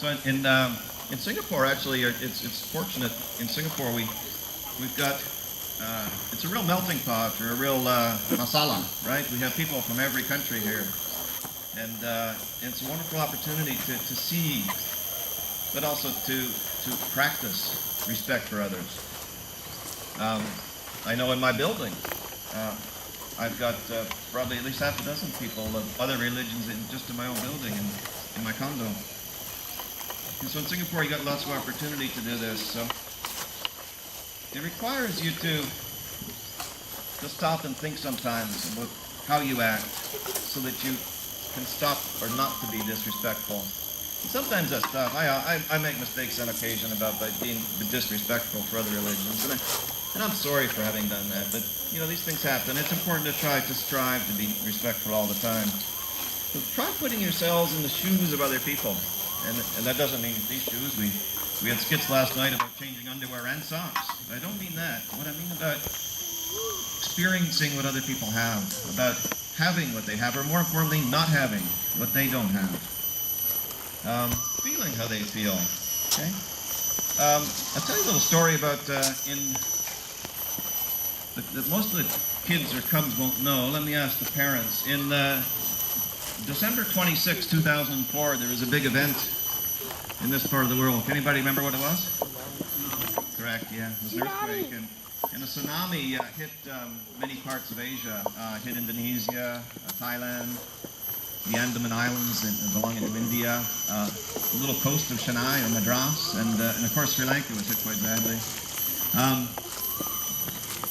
So in Singapore, actually, it's fortunate. In Singapore, we've got it's a real melting pot, or a real masala, right? We have people from every country here, and it's a wonderful opportunity to see, but also to practice respect for others. I know in my building, I've got probably at least half a dozen people of other religions just in my own building and in my condo. And so in Singapore, you got lots of opportunity to do this. So it requires you to stop and think sometimes about how you act, so that you can stop or not to be disrespectful. And sometimes that's tough. I make mistakes on occasion about being disrespectful for other religions, and I'm sorry for having done that. But you know, these things happen. It's important to strive to be respectful all the time. But try putting yourselves in the shoes of other people. And that doesn't mean these shoes. We had skits last night about changing underwear and socks. I don't mean that. What I mean about experiencing what other people have, about having what they have, or more importantly, not having what they don't have. Feeling how they feel. Okay. I'll tell you a little story about that most of the kids or cubs won't know. Let me ask the parents. In December 26, 2004, there was a big event in this part of the world. Can anybody remember what it was? Correct, yeah. It was an earthquake, and a tsunami hit many parts of Asia. Hit Indonesia, Thailand, the Andaman Islands belonging to India, the little coast of Chennai or Madras, and of course Sri Lanka was hit quite badly.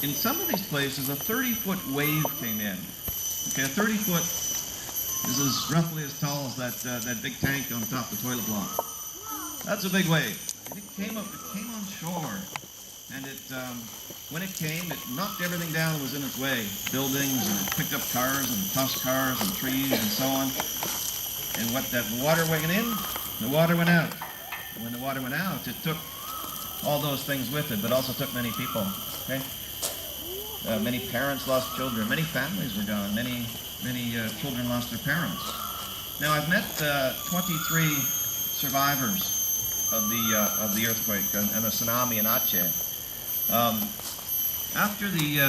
In some of these places, a 30-foot wave came in. Okay, a 30-foot is as roughly as tall as that big tank on top of the toilet block. That's a big wave. And it came on shore, and when it came, it knocked everything down that was in its way. Buildings, and it picked up cars, and tossed cars, and trees, and so on. And what that water went in, the water went out. When the water went out, it took all those things with it, but also took many people. Okay? Many parents lost children. Many families were gone. Many children lost their parents. Now, I've met 23 survivors of the earthquake and the tsunami in Aceh. After the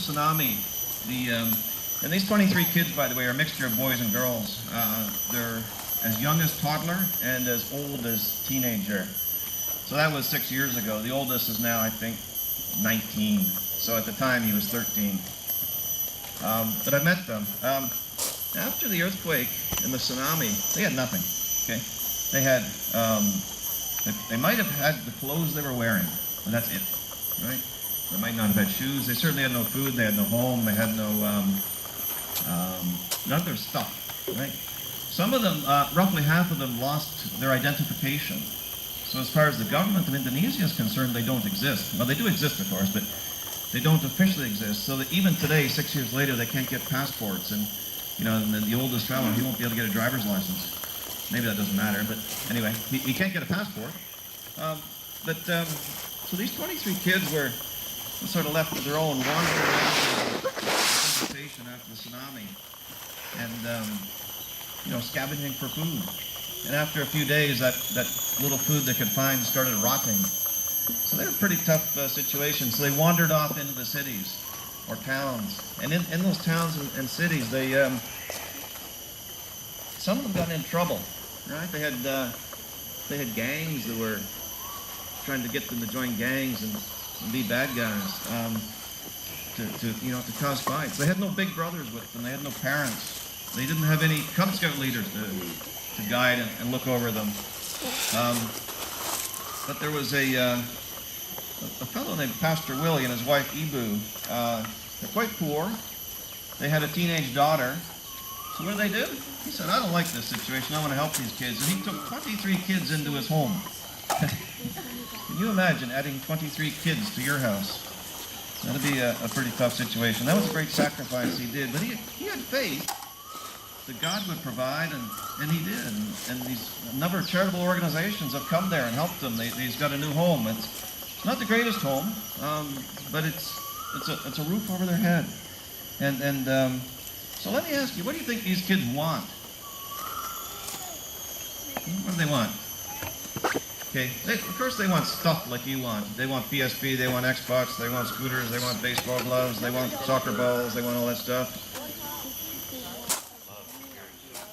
tsunami, and these 23 kids, by the way, are a mixture of boys and girls. They're as young as toddler and as old as teenager. So that was 6 years ago. The oldest is now, I think, 19. So at the time, he was 13. But I met them. After the earthquake and the tsunami, they had nothing. Okay, they had they might have had the clothes they were wearing, but that's it, right? They might not have had shoes. They certainly had no food. They had no home. They had no none of their stuff, right? Some of them, roughly half of them, lost their identification. So as far as the government of Indonesia is concerned, they don't exist. Well, they do exist, of course, but they don't officially exist. So that even today, 6 years later, they can't get passports. And you know, and the oldest fellow, he won't be able to get a driver's license. Maybe that doesn't matter, but anyway, he can't get a passport. So these 23 kids were sort of left to their own, wandering around the station after the tsunami, and you know, scavenging for food. And after a few days, that little food they could find started rotting. So they were a pretty tough situation. So they wandered off into the cities or towns, and in those towns and cities, they some of them got in trouble. Right? They had gangs that were trying to get them to join gangs and be bad guys, to cause fights. They had no big brothers with them. They had no parents. They didn't have any Cub Scout leaders to guide and look over them. But there was a fellow named Pastor Willie and his wife Ibu. They're quite poor. They had a teenage daughter. So what did they do? He said, I don't like this situation. I want to help these kids. And he took 23 kids into his home. Can you imagine adding 23 kids to your house? That'd be a pretty tough situation. That was a great sacrifice he did. But he had faith that God would provide, and he did. And a number of charitable organizations have come there and helped them. He's got a new home. It's not the greatest home, but it's a roof over their head. So let me ask you, what do you think these kids want? What do they want? Okay, of course they want stuff like you want. They want PSP, they want Xbox, they want scooters, they want baseball gloves, they want soccer balls, they want all that stuff.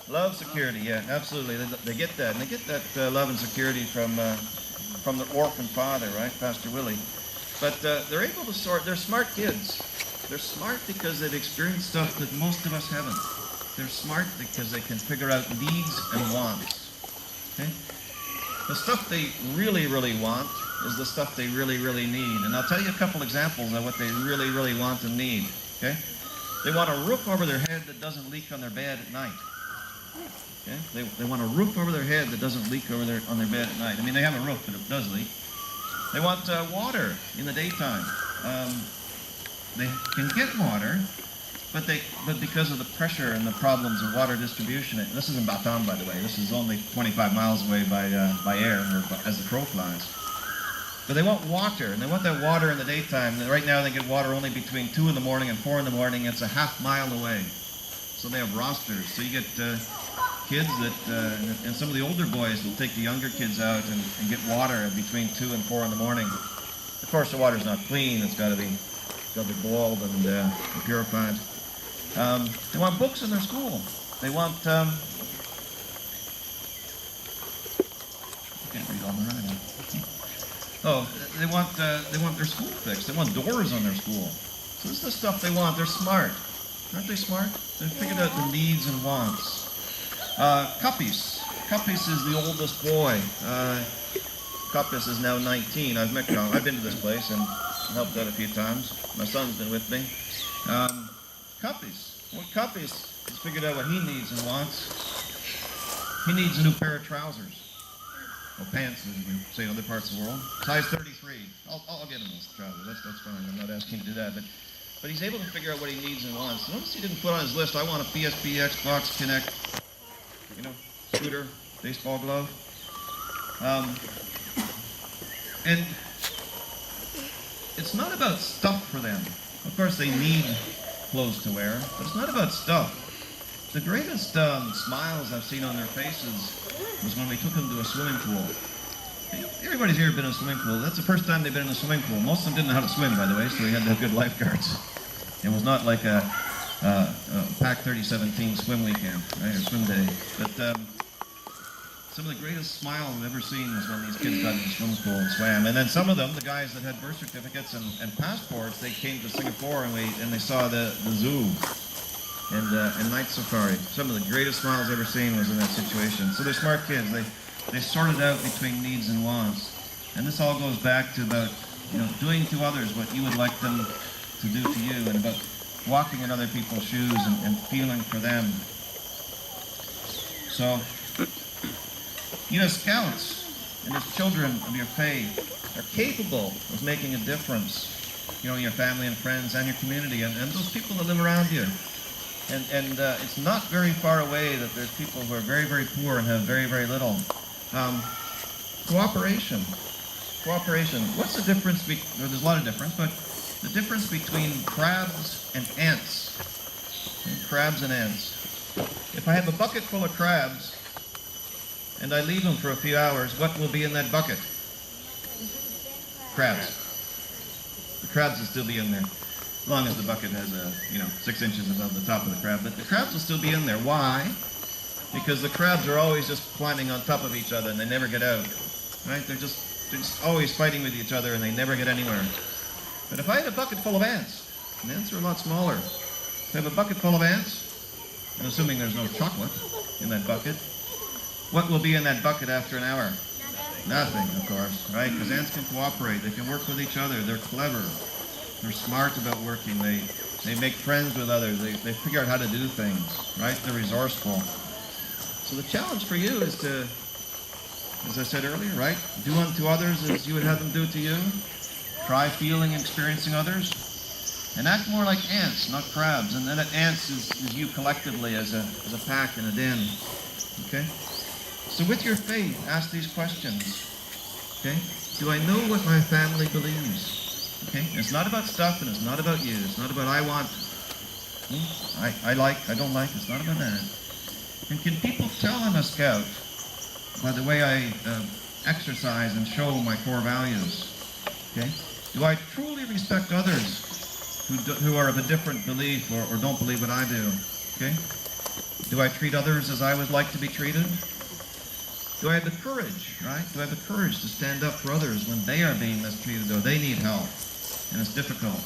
Love, security, yeah, absolutely. They get that, and they get that love and security from the orphan father, right, Pastor Willie. But they're able to sort. They're smart kids. They're smart because they've experienced stuff that most of us haven't. They're smart because they can figure out needs and wants. Okay? The stuff they really, really want is the stuff they really, really need. And I'll tell you a couple examples of what they really, really want and need. Okay? They want a roof over their head that doesn't leak on their bed at night. Okay? They want a roof over their head that doesn't leak on their bed at night. I mean, they have a roof, but it does leak. They want water in the daytime. They can get water, but because of the pressure and the problems of water distribution, this is in Batam, by the way. This is only 25 miles away by air, or as the crow flies. But they want water, and they want that water in the daytime. Right now, they get water only between 2 in the morning and 4 in the morning. It's a half mile away. So they have rosters. So you get kids that, and some of the older boys will take the younger kids out and get water between 2 and 4 in the morning. Of course, the water's not clean. It's got to be boiled and purified. They want books in their school. They want. I can't read on the right. Oh, they want their school fixed. They want doors on their school. So this is the stuff they want. They're smart, aren't they? Smart. They figured out the needs and wants. Cuppies. Cuppies is the oldest boy. Cuppies is now 19. I've met him. I've been to this place and helped out a few times. My son's been with me. Cuppies. Well, Cuppies has figured out what he needs and wants. He needs a new pair of trousers. Or pants, as you say in other parts of the world. Size 33. I'll get him those trousers. That's fine. I'm not asking him to do that. But he's able to figure out what he needs and wants. Notice he didn't put on his list, I want a PSP, Xbox, Kinect, scooter, baseball glove. And it's not about stuff for them. Of course, they need clothes to wear, but it's not about stuff. The greatest smiles I've seen on their faces was when we took them to a swimming pool. Everybody's here been in a swimming pool. That's the first time they've been in a swimming pool. Most of them didn't know how to swim, by the way, so we had to have good lifeguards. It was not like a PAC 3017 swim weekend, right, or swim day. But some of the greatest smiles I've ever seen was when these kids got in the swimming pool and swam. And then some of them, the guys that had birth certificates and passports, they came to Singapore and they saw the zoo and night safari. Some of the greatest smiles I've ever seen was in that situation. So they're smart kids. They sorted out between needs and wants. And this all goes back to about doing to others what you would like them to do to you, and about walking in other people's shoes and feeling for them. So, scouts and as children of your faith are capable of making a difference, in your family and friends and your community and those people that live around you. And it's not very far away that there's people who are very, very poor and have very, very little. Cooperation. What's the difference? There's a lot of difference, but the difference between crabs and ants. Okay, crabs and ants. If I have a bucket full of crabs and I leave them for a few hours, what will be in that bucket? Crabs. The crabs will still be in there, as long as the bucket has 6 inches above the top of the crab. But the crabs will still be in there. Why? Because the crabs are always just climbing on top of each other and they never get out. Right? They're just always fighting with each other and they never get anywhere. But if I had a bucket full of ants, and ants are a lot smaller. If I have a bucket full of ants, and assuming there's no chocolate in that bucket, what will be in that bucket after an hour? Nothing, of course, right? Because ants can cooperate. They can work with each other. They're clever. They're smart about working. They make friends with others. They figure out how to do things, right? They're resourceful. So the challenge for you is to, as I said earlier, right? Do unto others as you would have them do to you. Try feeling and experiencing others. And act more like ants, not crabs. And then ants is you collectively as a pack in a den. Okay? So with your faith, ask these questions. Okay? Do I know what my family believes? Okay? And it's not about stuff and it's not about you. It's not about I want. I like, I don't like. It's not about that. And can people tell I'm a scout by the way I exercise and show my core values? Okay? Do I truly respect others who are of a different belief or don't believe what I do? Okay? Do I treat others as I would like to be treated? Do I have the courage, right? Do I have the courage to stand up for others when they are being mistreated or they need help and it's difficult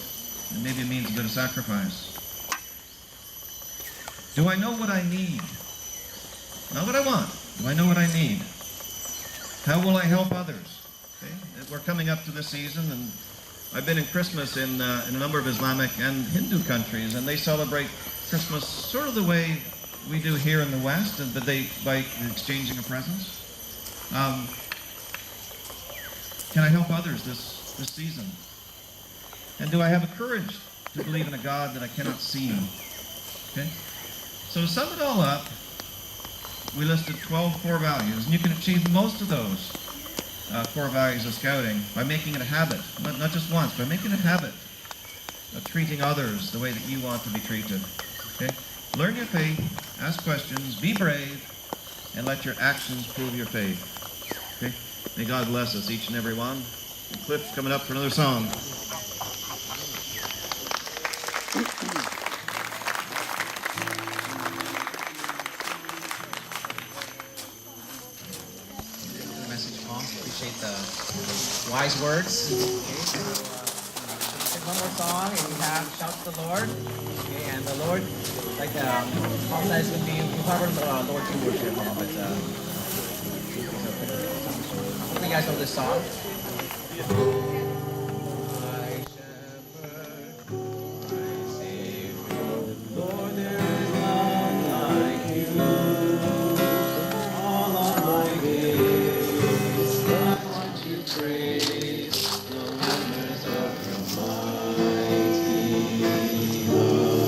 and maybe it means a bit of sacrifice? Do I know what I need? Not what I want. Do I know what I need? How will I help others? Okay? We're coming up to this season, and I've been in Christmas in a number of Islamic and Hindu countries, and they celebrate Christmas sort of the way we do here in the West, but by exchanging of presents. Can I help others this season? And do I have the courage to believe in a God that I cannot see? Okay? So to sum it all up, we listed 12 core values, and you can achieve most of those core values of scouting by making it a habit, not just once, by making it a habit of treating others the way that you want to be treated. Okay? Learn your faith, ask questions, be brave, and let your actions prove your faith. Okay? May God bless us, each and every one. And Cliff's coming up for another song. Appreciate the wise words. Okay, so sing one more song and we have Shout to the Lord. Okay, and the Lord, like Paul says, would be we covered Lord to worship, but hopefully you guys know this song. My shepherd, my Savior, Lord, there is none like you. All of my days praise the wonders of your mighty love.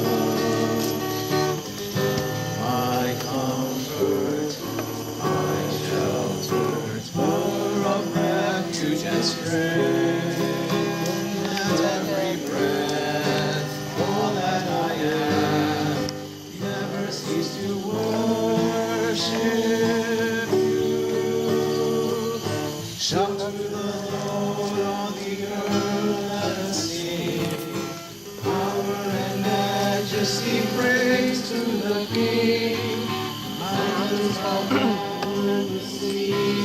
My comfort, my shelter, tower of refuge and strength, and every breath, all that I am, never cease to worship you. Shout to the Lord on the earth, let us sing. Power and majesty, praise to the King. Mountains fall down and the sea.